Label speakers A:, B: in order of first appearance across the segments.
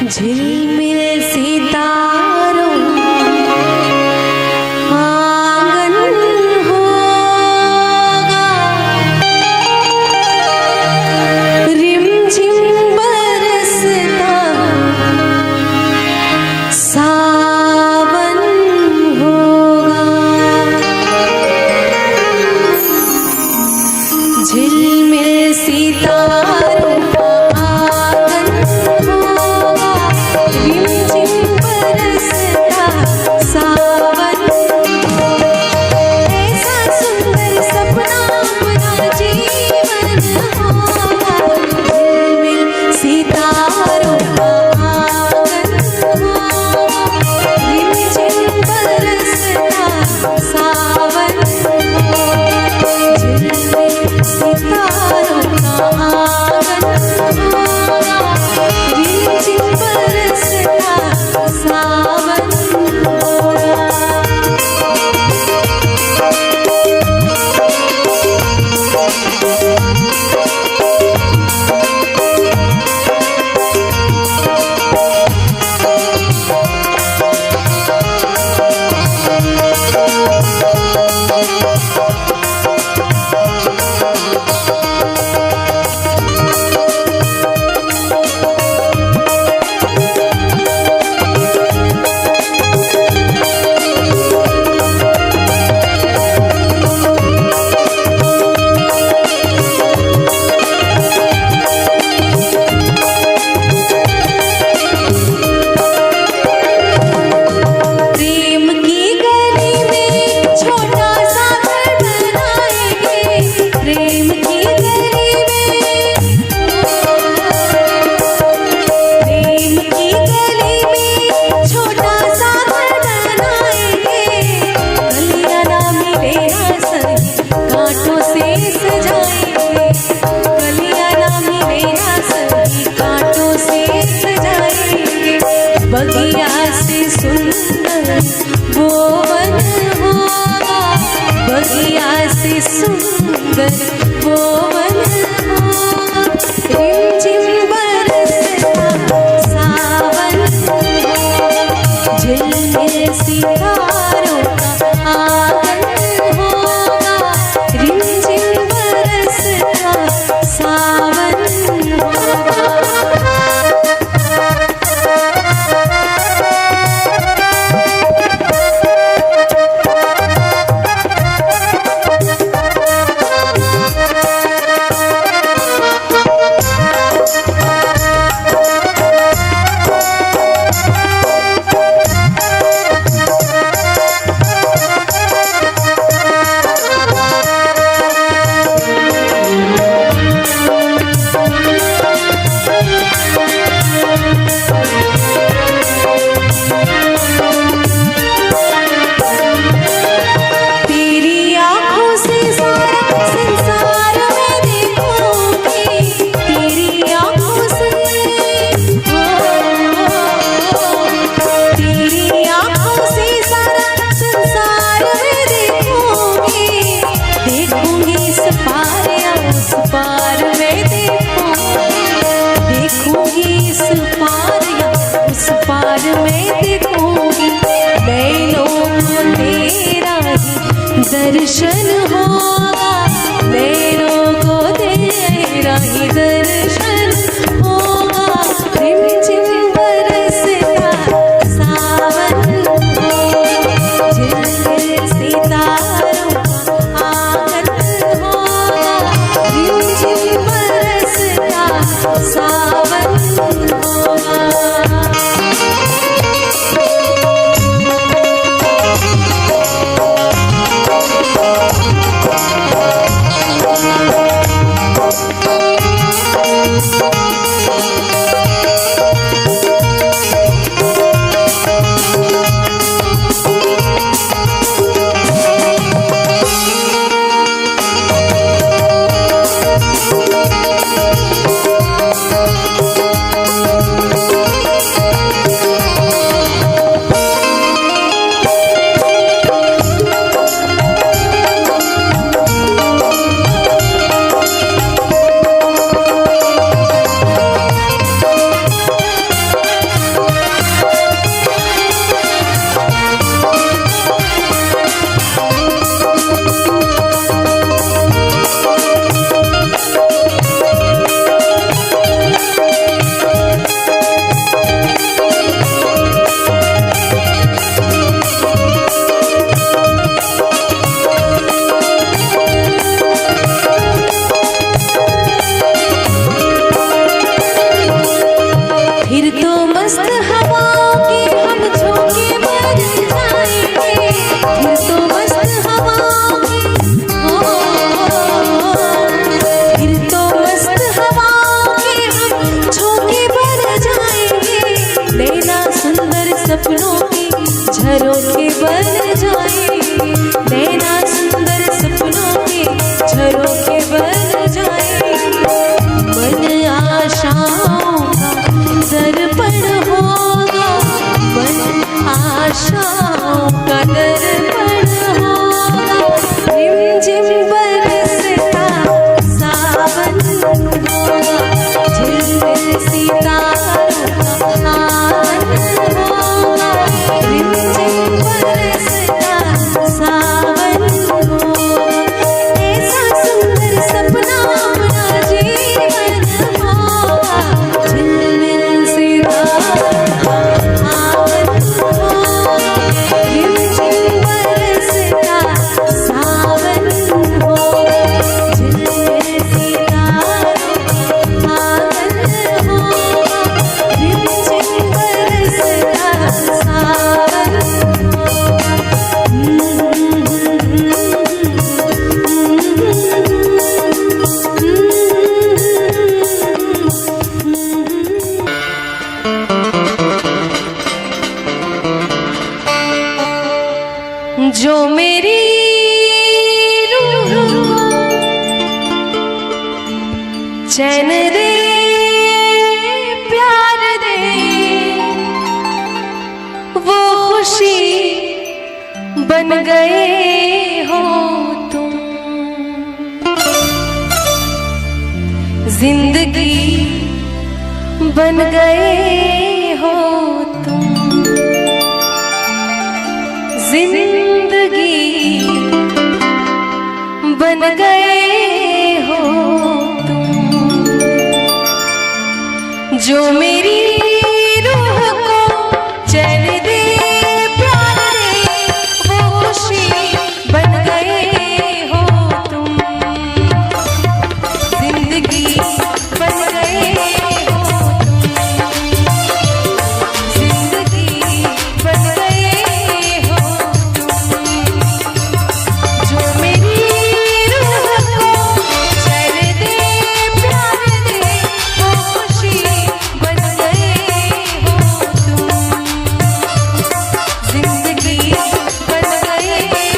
A: झिलमिल सितारों आंगन होगा, रिमझिम बरसता सावन होगा। झिलमिल सितारों बगिया से सुंदर वो वन होगा, बगिया से सुंदर वो वन होगा, रिमझिम बरसता सावन होगा। झिलमिल सितारों का आंगन होगा, रिमझिम बरसता सावन होगा। दर्शन होगा, नैनों को तेरा ही दर्शन होगा, रिमझिम बरसता सावन होगा। झिलमिल सितारों का आंगन होगा, रिमझिम बरसता सावन होगा। गए हो तुम, जिंदगी बन गए हो तुम, जिंदगी बन गए हो तुम, जो मेरी रूह को चैन दे, प्यार दे, वो खुशी बन गए हो तुम, जिंदगी बन गए हो तुम, जिंदगी बन गए हो तुम, जो मेरी रूह को चैन दे, प्यार दे, वो खुशी बन गए हो तुम, जिंदगी बन गए हो तुम,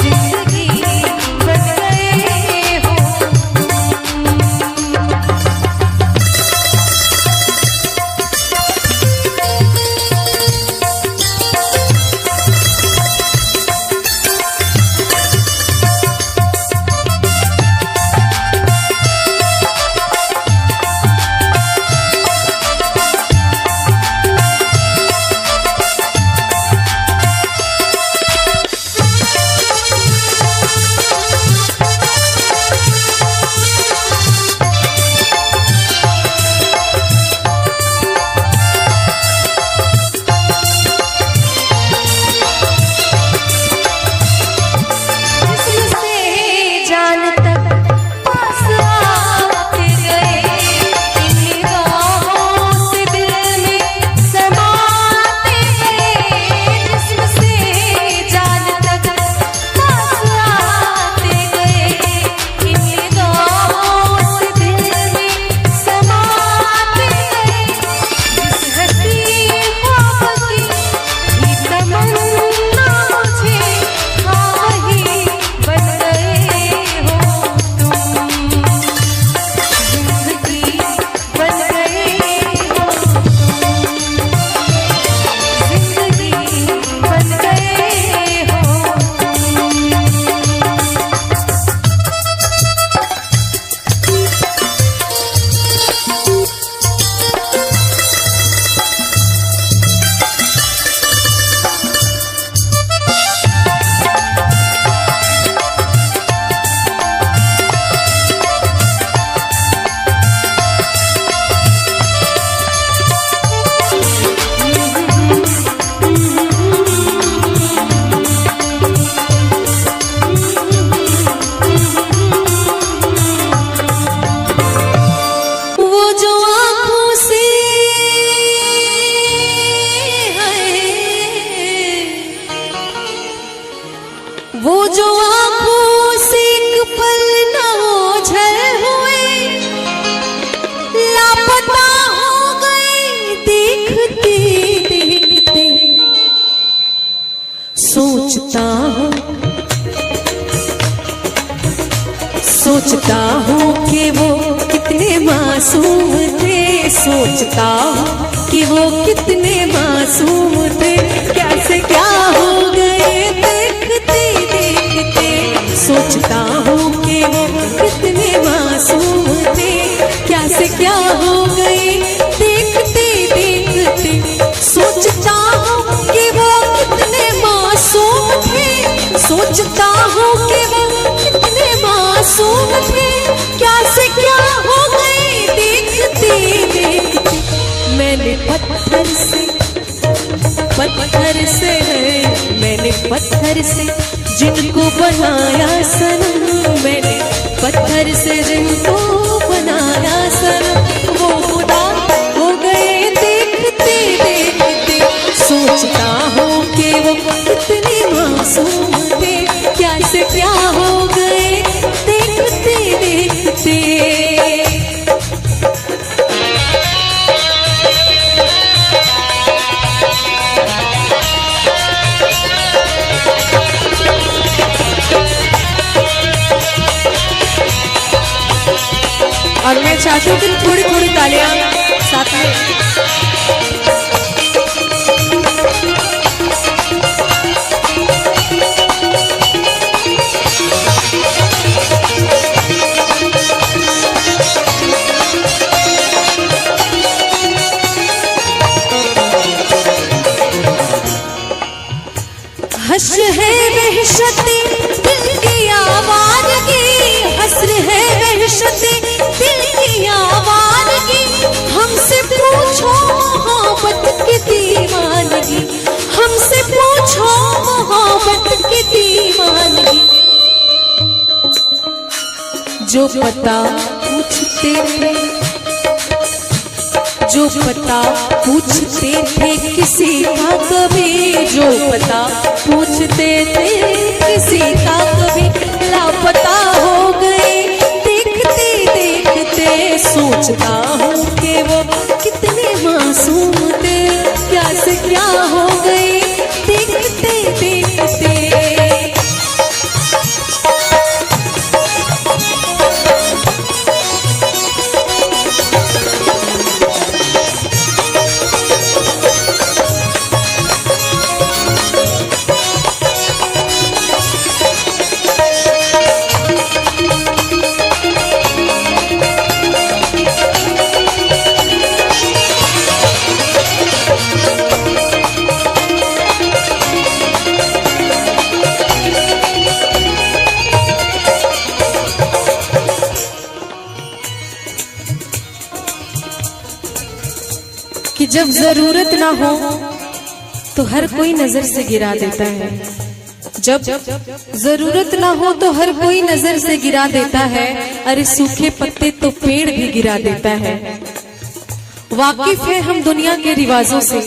A: जिंदगी बन गए हो वो जो आंखों से एक पल न ओझल हुए, लापता हो गए देखते देखते, सोचता हूँ कि वो कितने मासूम थे, सोचता हूँ कि वो कितने मासूम थे, कैसे क्या हो गए देखते देखते, सोचता हूँ कि वो कितने मासूम थे, कैसे क्या हो गए देखते देखते, सोचता हूँ कि वो कितने मासूम थे, सोचता हूँ कि वो कितने मासूम थे, कैसे क्या हो गए देखते देखते, मैंने पत्थर से है, मैंने पत्थर से जिनको बनाया सनम, मैंने पत्थर से जिनको बनाया सनम, वो खुदा हो गए देखते देखते, सोचता हूँ कि वो कितने मासूम थे, कैसे क्या हो गए देखते देखते। और मैं चाहती हूँ कि थोड़ी थोड़ी तालियां साथ में पता पूछते थे, जो पता पूछते थे किसी का कभी, जो पता पूछते थे किसी का कभी, लापता हो गए देखते देखते। सोचता हूँ कि वो कितने मासूम थे, क्या से क्या हो गए देखते देखते। कि जब जरूरत ना हो तो हर कोई नजर से गिरा देता है, जब जरूरत ना हो तो हर कोई नजर से गिरा देता है। अरे सूखे पत्ते तो पेड़ भी गिरा देता है। वाकिफ है हम दुनिया के रिवाजों से,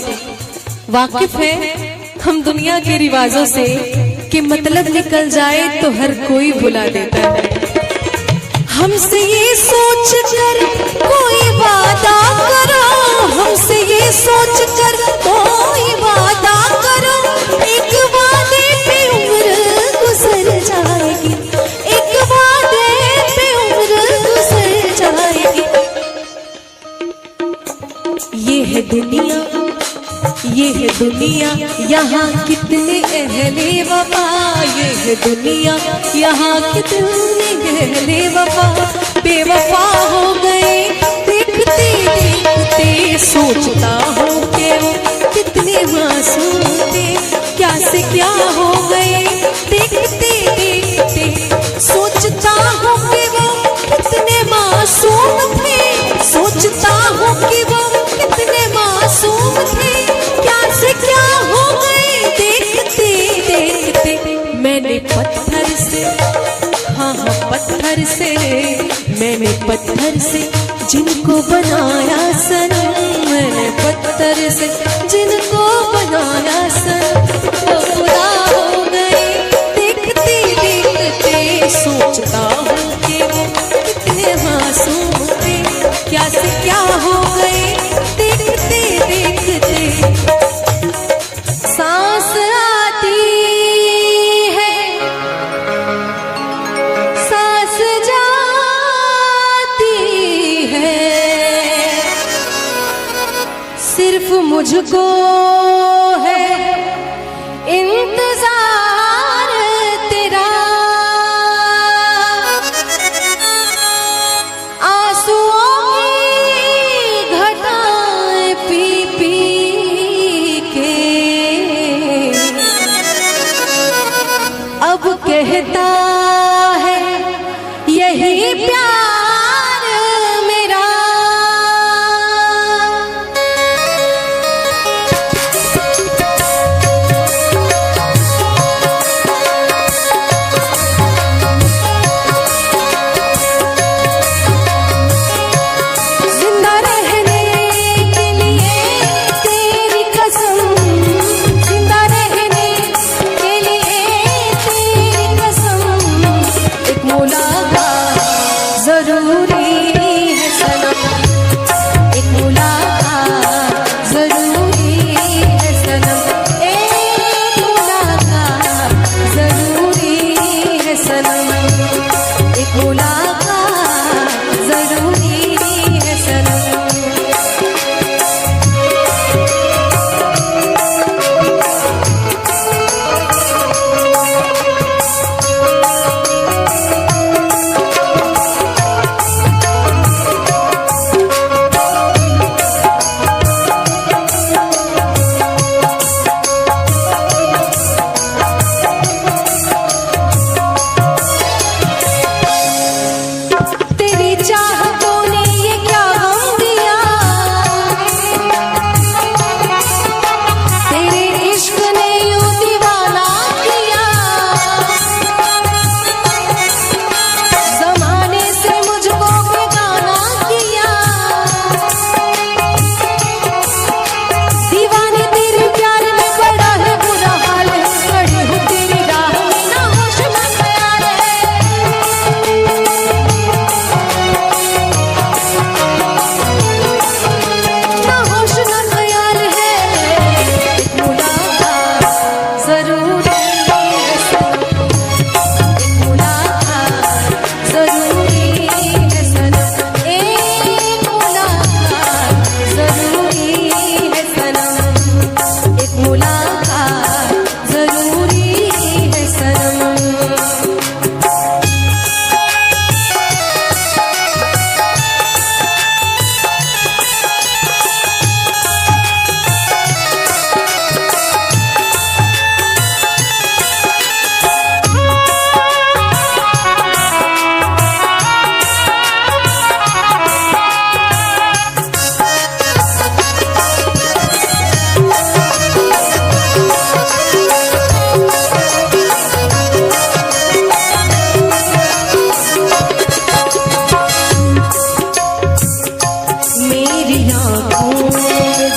A: वाकिफ है हम दुनिया के रिवाजों से, कि मतलब निकल जाए तो हर कोई भुला देता है। हमसे ये सोच कर कोई वादा करो, हमसे ये सोच कर कोई वादा करो, एक वादे पे उम्र गुजर जाएगी, एक वादे पे उम्र गुजर जाएगी। ये है दुनिया, ये है दुनिया, यहाँ कितने अहले वफा, ये है दुनिया, यहाँ कितने अहले वफा, बेवफा हो गए देखते देखते। सोचता हूँ कि वो कितने मासूम थे, क्या से क्या हो गए देखते देखते। सोचता हूँ कि वो कितने मासूम थे, सोचता हूँ कि वो कितने मासूम थे, क्या से क्या हो गए देखते देखते। मैंने पत्थर से, हाँ हाँ पत्थर से, मैंने पत्थर से जिनको बनाया सनम, मैंने पत्थर से जिनको बनाया सनम, वो खुदा हो गए देखते देखते। सोचता हूँ कि वो कितने मासूम थे, क्या से क्या हो गए देखते देखते। सांस आती है, सांस जाती है, सिर्फ मुझको है इंतजार तेरा। आंसुओं की घटाएं पी पी के अब कहता है यही प्यार मेरा।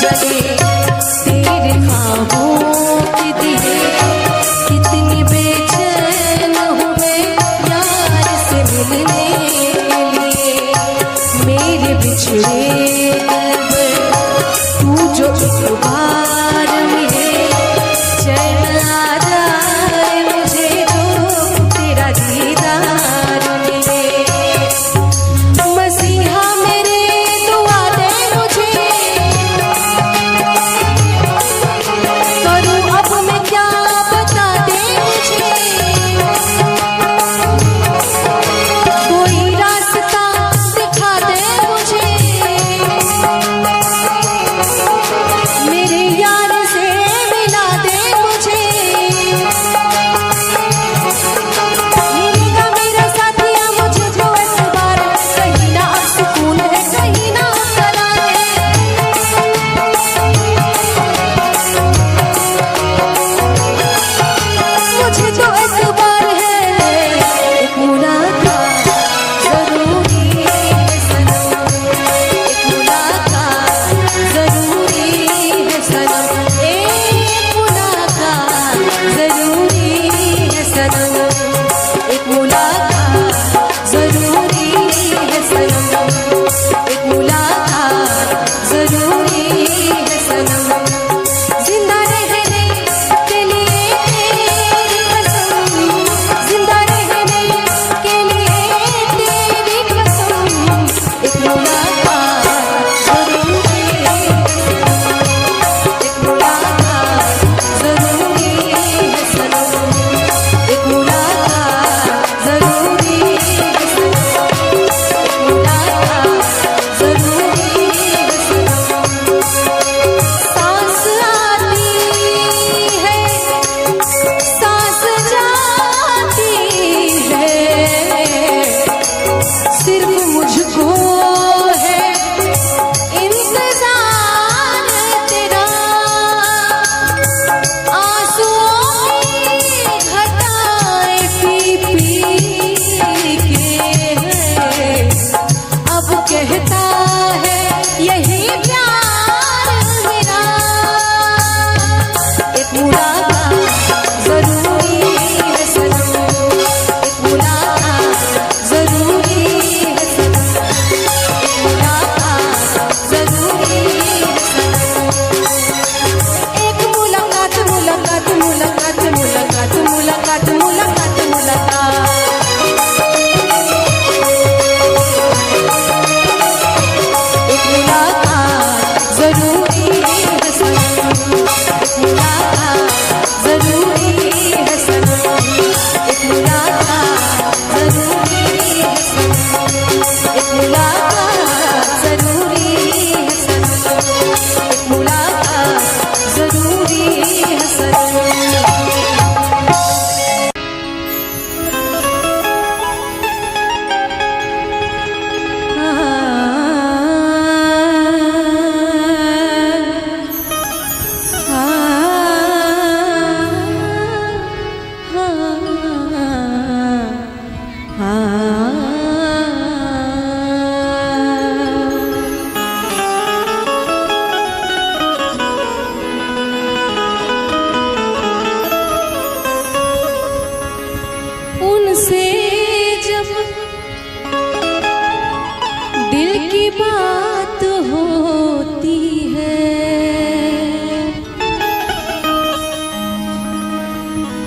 A: जले तेरे ख्वाबों के दिए, कितनी बेचैन हुए यार से मिलने के लिए। मेरे बिछड़े कल्ब तू जो एक बार मिले, चैन आ जाए मुझे जो तेरा दीदार मिले। मसीहा मेरे दुआ दे मुझे, करूं अब मैं क्या बता दे मुझे। कोई रास्ता दिखा दे मुझे, मेरे यार से मिला दे मुझे। मिलेगा मेरा साथिया मुझे जो एतबार, कहीं ना अब सुकून है कहीं ना करार है। मुझे तो एतबार है, एक मुलाकात जरूरी है सनम, एक मुलाकात जरूरी है सनम, एक मुलाकात जरूरी है सनम, एक मुलाकात जरूरी है सनम, एक मुलाकात जरूरी है सनम। जिंदा रहने के लिए तेरी कसम, जिंदा रहने के लिए तेरी कसम, एक मुलाकात जरूरी है सनम, एक मुलाकात जरूरी है सनम, एक मुलाकात जरूरी है सनम, एक मुलाकात जरूरी है सनम। सांस आती है, सांस जाती है, सिर्फ मुझको है इंतजार तेरा। आंसुओं की घटाएं पी पी के है, अब कहता है यही प्यार मेरा। एक मुलाकात जरूरी है सनम, एक मुलाकात जरूरी है सनम, एक मुलाकात जरूरी है सनम। एक मुलाकात मुलाकात मुलाकात मुलाकात मुलाकात मुलाकात मुलाकात। एक मुलाकात जरूरी है सनम, एक मुलाकात जरूरी है सनम, एक मुलाकात जरूरी है सनम, एक मुलाकात जरूरी है सनम, एक मुलाकात जरूरी है सनम। उनसे जब दिल की बात होती है,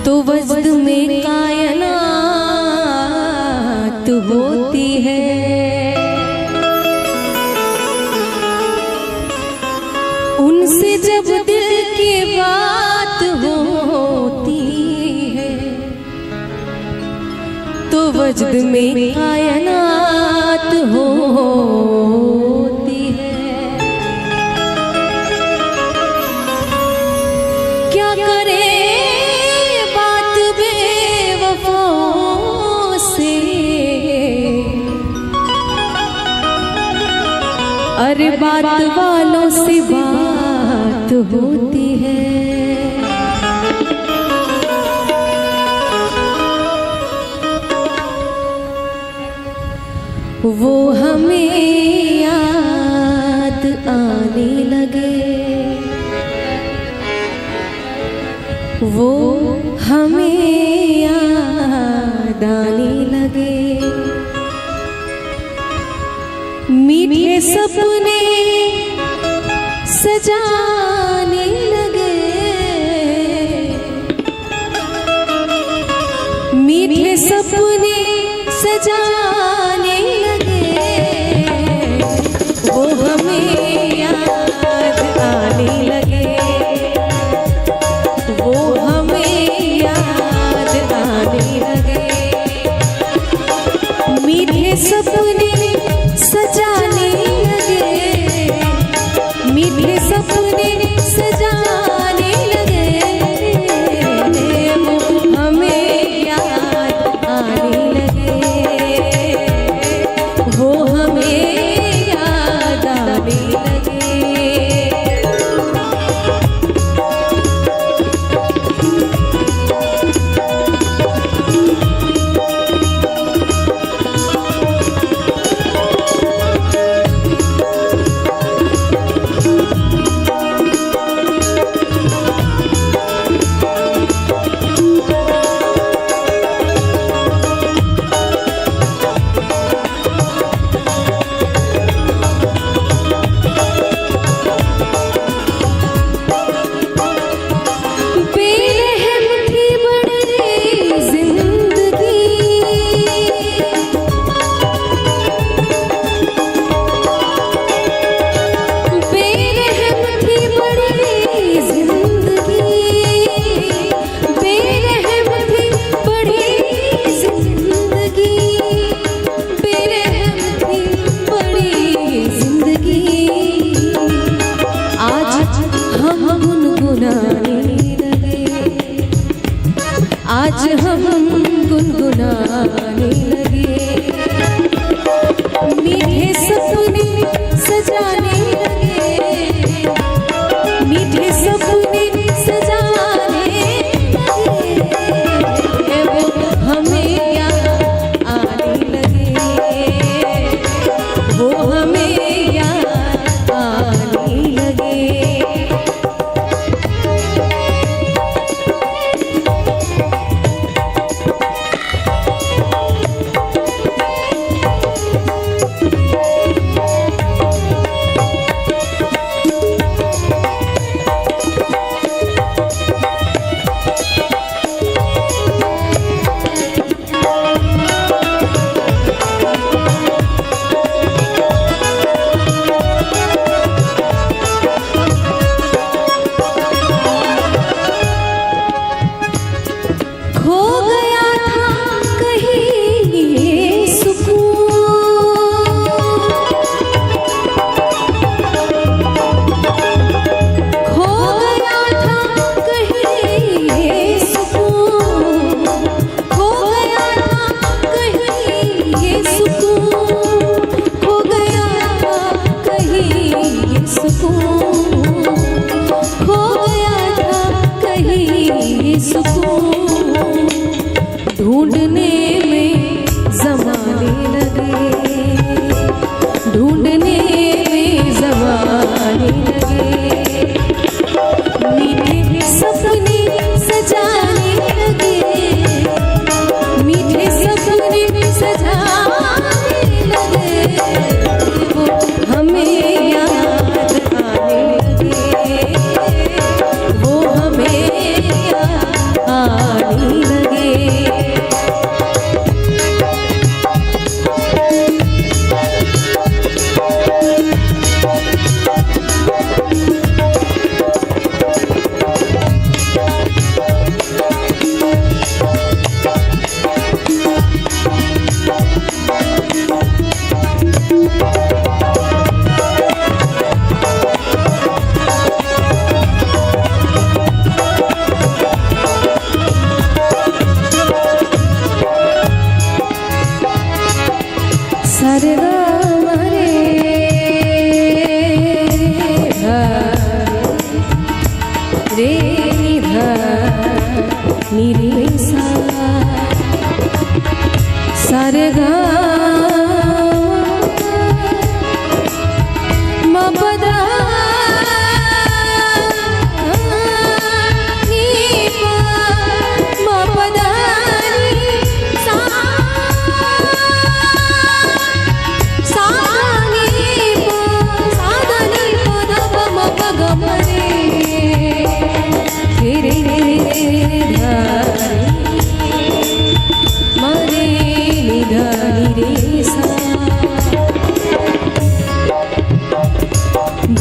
A: तो वजद में कायनात होती है। उनसे जब दिल की बात होती है, तो वजद में कायनात होती है। क्या करे बात बेवफाओं से, अरे बात वालों से बात होती है। वो हमें याद आने लगे, हमें याद आने लगे, मीठे सपने सजाने लगे, मीठे सपने सजाने लगे, वो हमें याद आने लगे, वो हमें याद आने लगे, मीठे सपने सजाने लगे, मीठे सपने सजाने लगे, वो हमें याद आने लगे, वो हमें याद आने लगे। आज हम गुनगुनाने लगे, मीठे सपने सजाने लगे, मीठे सपने सजाने लगे, वो हमें याद आने लगे, वो हमें याद आने लगे।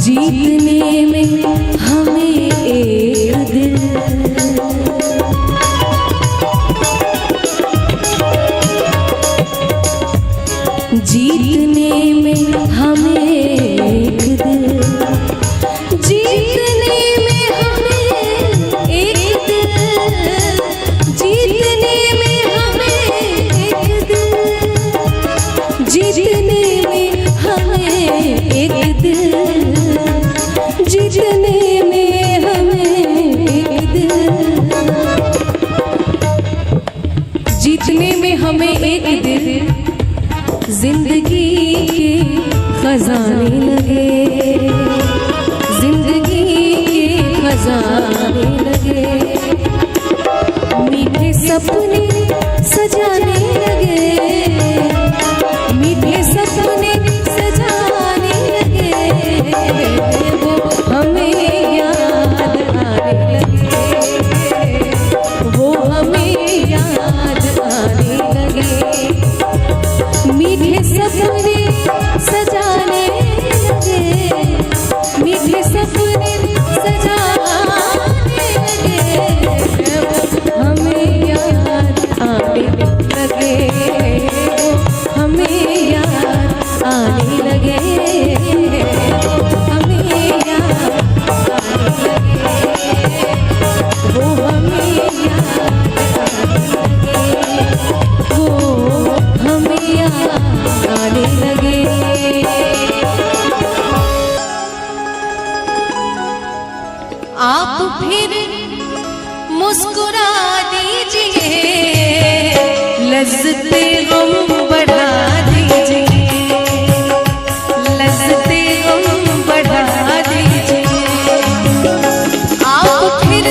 A: जीतने में हमें एक दिल, जीतने में हमें एक दिल, जीतने में हमें एक दिल, जीतने में हमें एक दिल, जीतने में हमें एक दिल, जीतने में हमें एक दिल, जीतने में हमें एक दिल, जिंदगी के खजाने लगे, जिंदगी के खजाने लगे, मीठे सपने सजाने लगे, मीठे सपने सजाने लगे, वो हमें याद आने लगे, वो हमें याद आने लगे, मीठे सपने सजाने लगे, मीठे सपने सजाने लगे, हमें याद आने लगे, हमें याद आने लगे, हमें याद आने लगे, वो हमें याद आने लगे, वो हमें याद आने लगे। आप फिर मुस्कुरा दीजिए, लज़्ज़ते गम बढ़ा दीजिए, लज़्ज़ते गम बढ़ा दीजिए, आप फिर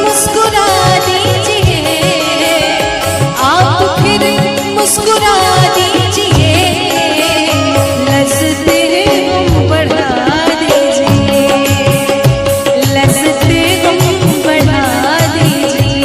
A: मुस्कुरा दीजिए, आप फिर मुस्कुरा दीजिए, लज़्ज़ते गम बढ़ा दीजिए, लज़्ज़ते गम बढ़ा दीजिए।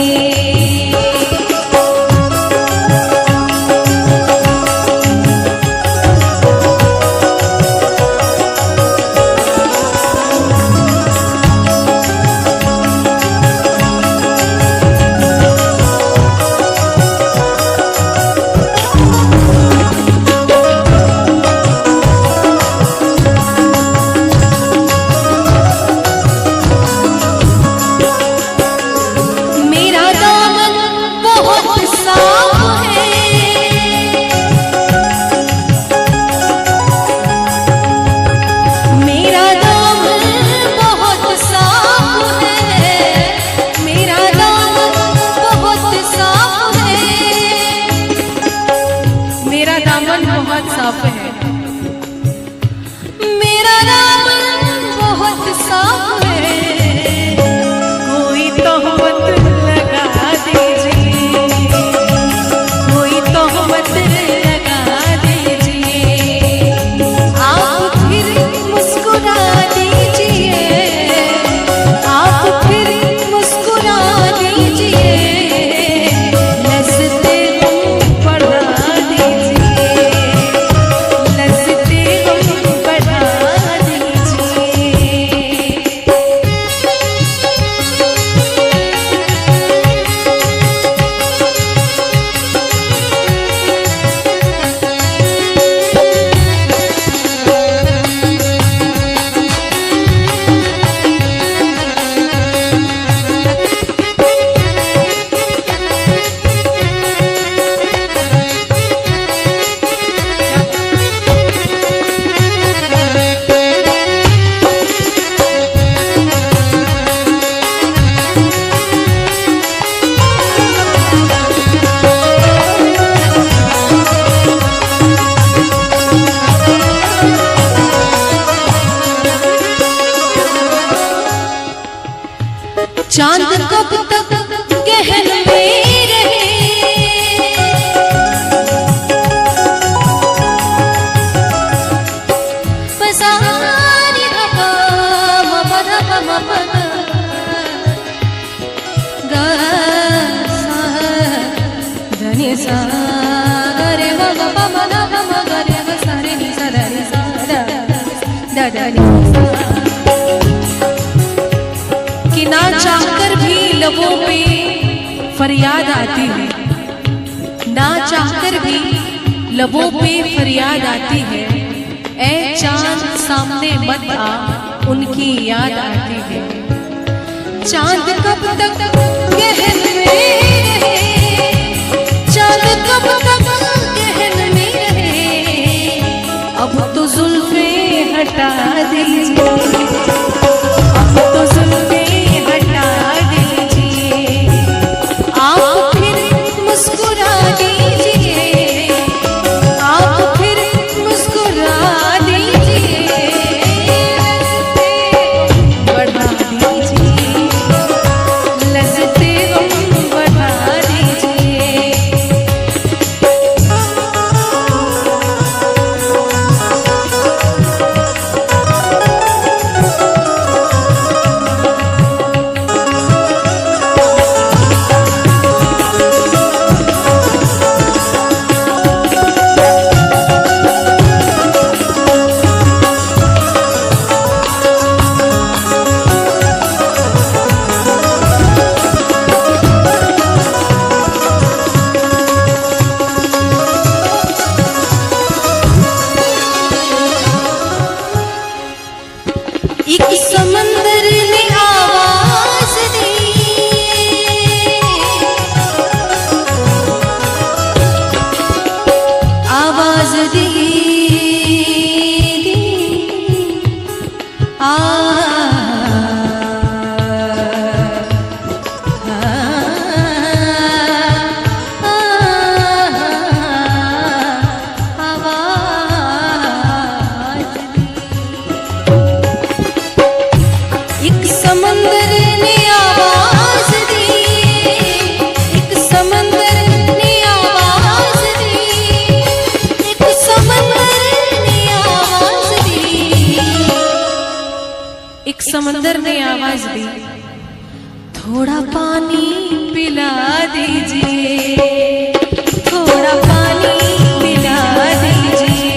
A: चांद कब तक गहन में रहे, पसारी हवा मपद मपद गा सा धनी सा गरे मग पम द पम गरे ग सा रे नि सा दा रे सा दा दा दा रे सा लबों पे फरियाद आती है, ना चाहकर भी लबों पे फरियाद आती है, ऐ चांद सामने मत आ, उनकी याद आती है। चांद कब तक गहन में रहे, चांद कब तक गहन में रहे, अब तो जुल्फे हटा दीजिए, अब तो जुल्फे हटा दीजिए, आप फिर मुस्कुरा दीजिए, आप फिर मुस्कुरा दीजिए, बढ़ा दीजिए, लज़्ज़ते गम बढ़ा दीजिए। एक समंदर ने आवाज दी, आवाज दी, एक समंदर ने आवाज दी, एक समंदर ने आवाज दी, एक समंदर ने आवाज दी, एक समंदर ने आवाज दी, थोड़ा पानी पिला दीजिए, थोड़ा पानी पिला दीजिए,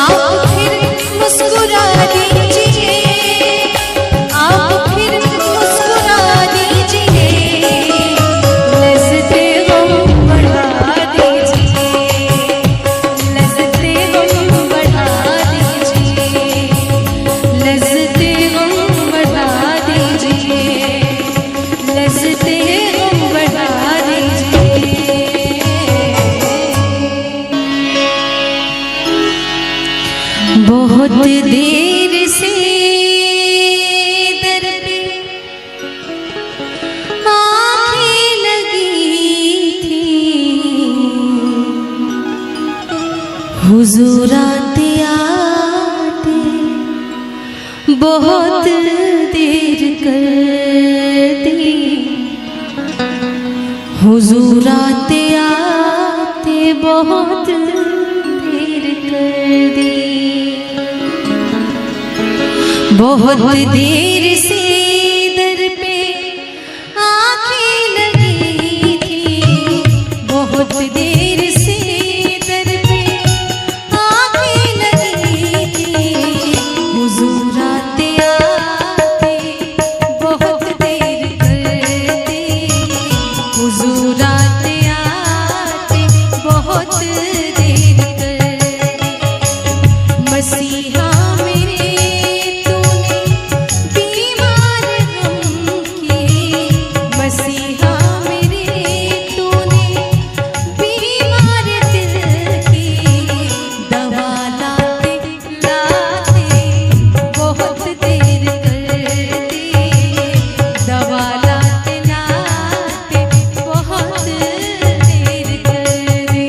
A: आप फिर मुस्कुरा दीजिए, आप फिर मुस्कुरा दीजिए, लज़्ज़ते गम बढ़ा दीजिए, लज़्ज़ते गम बढ़ा दीजिए, लज़्ज़ते गम बढ़ा दीजिए, लज़्ज़ते गम बढ़ा दीजिए। बहुत देर से दर पे आँखें लगी थी, हुजूर आते आते बहुत देर कर दी, हुजूर आते आते बहुत देर कर दी, बहुत देर से दर पे आँखें लगी थी, बहुत देर से दर पे आँखें लगी थी, हुजूर आते आते बहुत देर कर दी, हुजूर आते आते बहुत देर कर दी। मसीहा मेरे मसीहा मेरे तूने बीमार दिल की दवा लाते लाते बहुत देर कर दी, दवा लाते लाते बहुत देर कर दी।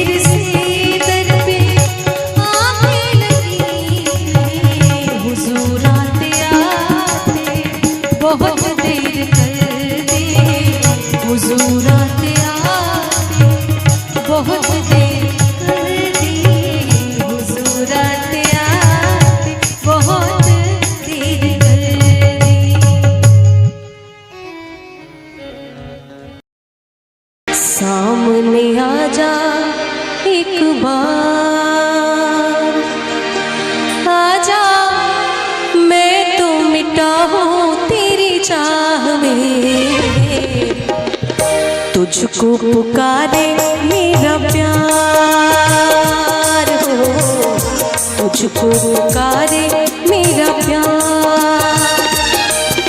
A: देर से दर पे आने लगी है, हुजूर आते आते बहुत देर कर दी, हुजूर आते आते बहुत देर कर दी, हुजूर आते आते बहुत देर कर दी। सामने आ जा एक बार, आजा मैं तो मिटा हूँ तेरी चाह में, तुझको पुकारे मेरा प्यार हो, तुझको पुकारे मेरा प्यार,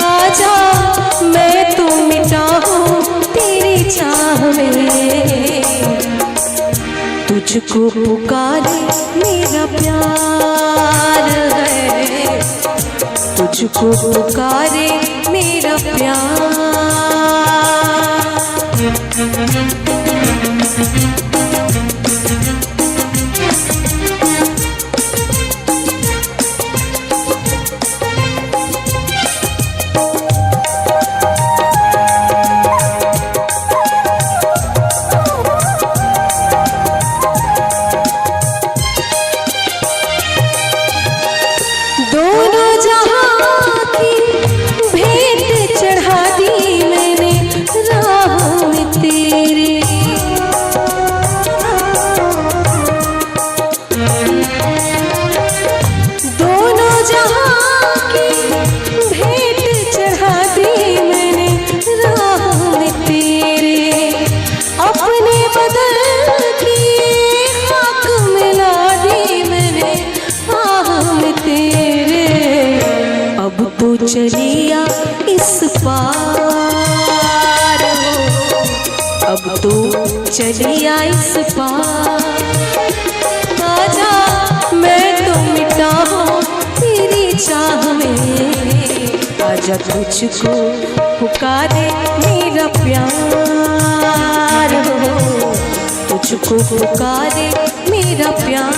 A: आजा मैं तो मिटा हूँ तेरी चाह में, तुझको पुकारे मेरा प्यार है, तुझको पुकारे मेरा प्यार। दोनों जहां की भेंट चढ़ा दी मैंने राह में तेरे, दोनों जहां की भेंट चढ़ा दी मैंने राह में तेरे, अपने बदल की खाक मिला दी मैंने आह में तेरे, अब तो चलिया इस पार हो, अब तो चलिया इस पार, आजा मैं तो मिटा हूँ तेरी चाह में, आजा तुझको पुकारे मेरा प्यार हो, तुझको पुकारे मेरा प्यार।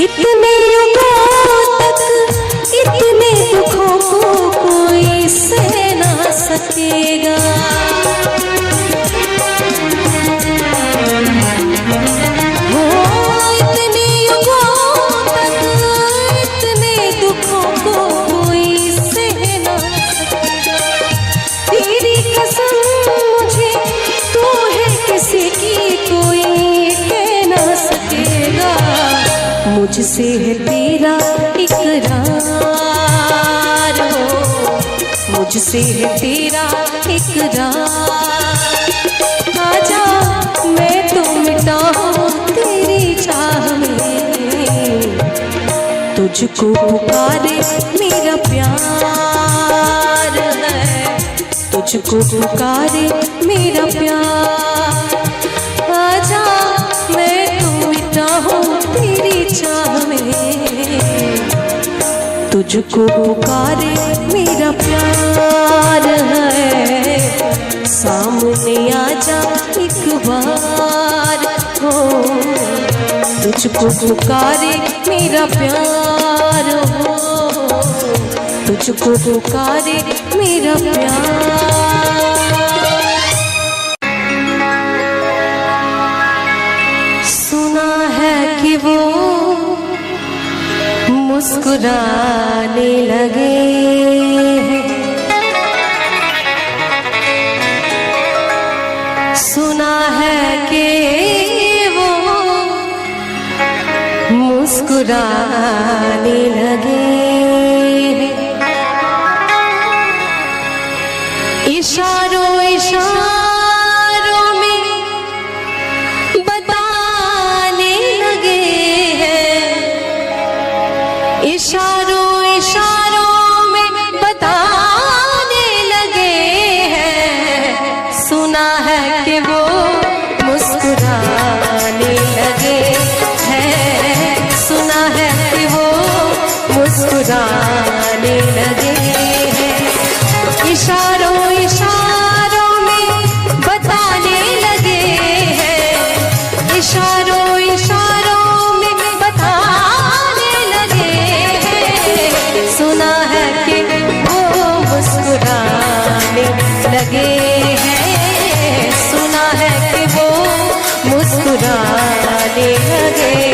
A: इतने युगों तक इतने दुखों को कोई सह ना सकेगा, हो इतने युगों तक इतने दुखों को कोई सह ना सकेगा, तेरी कसम मुझे तू है किसी की कोई कह ना सकेगा, मुझसे है तेरा इकरार हो, मुझसे है तेरा इकरार, आजा मैं तो मिटा हूँ तेरी चाह में, तुझको पुकारे मेरा प्यार है, तुझको पुकारे मेरा प्यार, आजा मैं तो मिटा हूँ तेरी चाह में, तुझको पुकारे मेरा प्यार है, सामने आजा एक बार हो, तुझको पुकारे मेरा प्यार हो, तुझको पुकारे मेरा प्यार। सुना है कि वो मुस्कुराने लगे हैं, सुना है कि वो मुस्कुराने लगे हैं। इशारों इशारों में बताने लगे हैं, इशारों इशारों में बताने लगे हैं। सुना है कि वो मुस्कुराने लगे हैं, सुना है कि वो मुस्कुराने लगे हैं। इशारों इशारों में बताने लगे हैं, इशारों इशारों में बताने लगे हैं। सुना है कि वो मुस्कुराने लगे हैं, सुना है कि वो मुस्कुराने लगे हैं।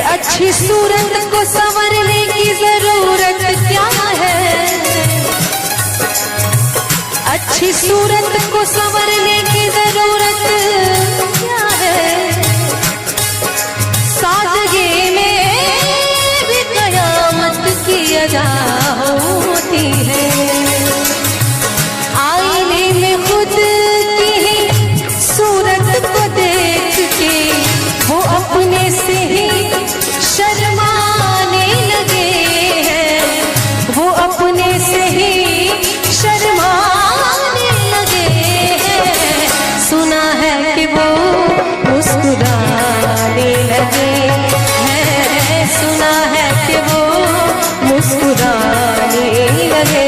A: अच्छी सूरत को संवरने की जरूरत क्या है, अच्छी सूरत को संवरने की जरूरत क्या है। सादगी में भी कयामत की अदा होती है। आईने में खुद की ही सूरत को देख के वो अपने से ही शर्माने लगे हैं, वो अपने से ही शर्माने लगे हैं। सुना है कि वो मुस्कुराने लगे हैं, सुना है कि वो मुस्कुराने लगे हैं।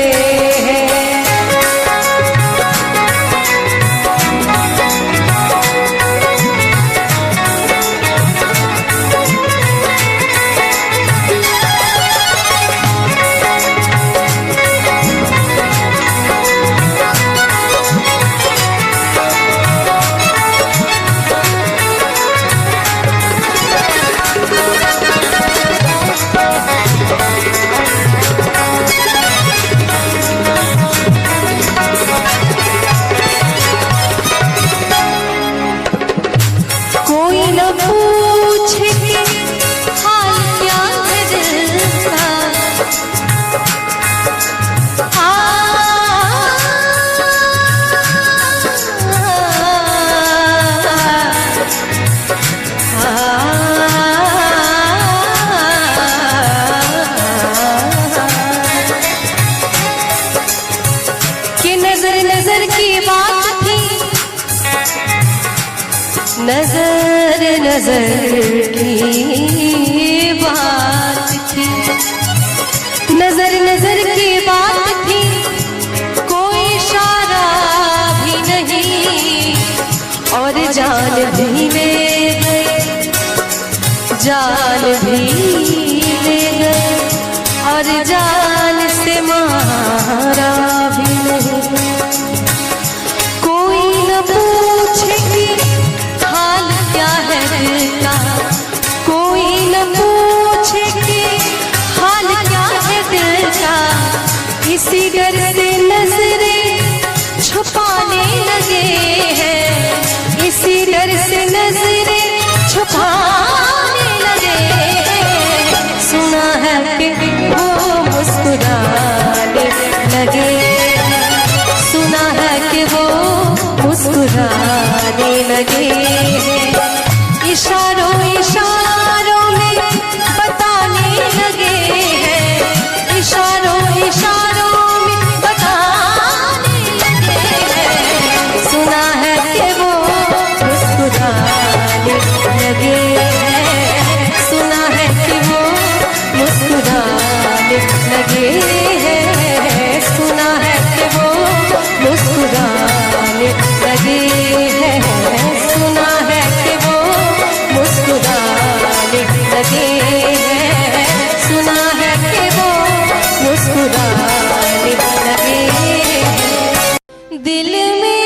A: नजर नजर की बात थी, नजर नजर की बात थी, कोई इशारा भी नहीं और जान भी ले गए, जान भी ले गए और जान से मारा भी नहीं। कोई न पूछे कि हाल क्या है दिल का, कोई न पूछे कि हाल क्या है दिल का, इसी मुस्कुराने लगे हैं। इशारों इशारों में बताने लगे हैं, इशारों इशारों में बताने लगे हैं। सुना है कि वो मुस्कुराने लगे हैं, सुना है कि वो मुस्कुराने लगे हैं, सुना है कि वो मुस्कुराने लगे हैं, सुना है कि वो मुस्कुराने लगे हैं, सुना है कि वो मुस्कुराने लगे हैं। दिल में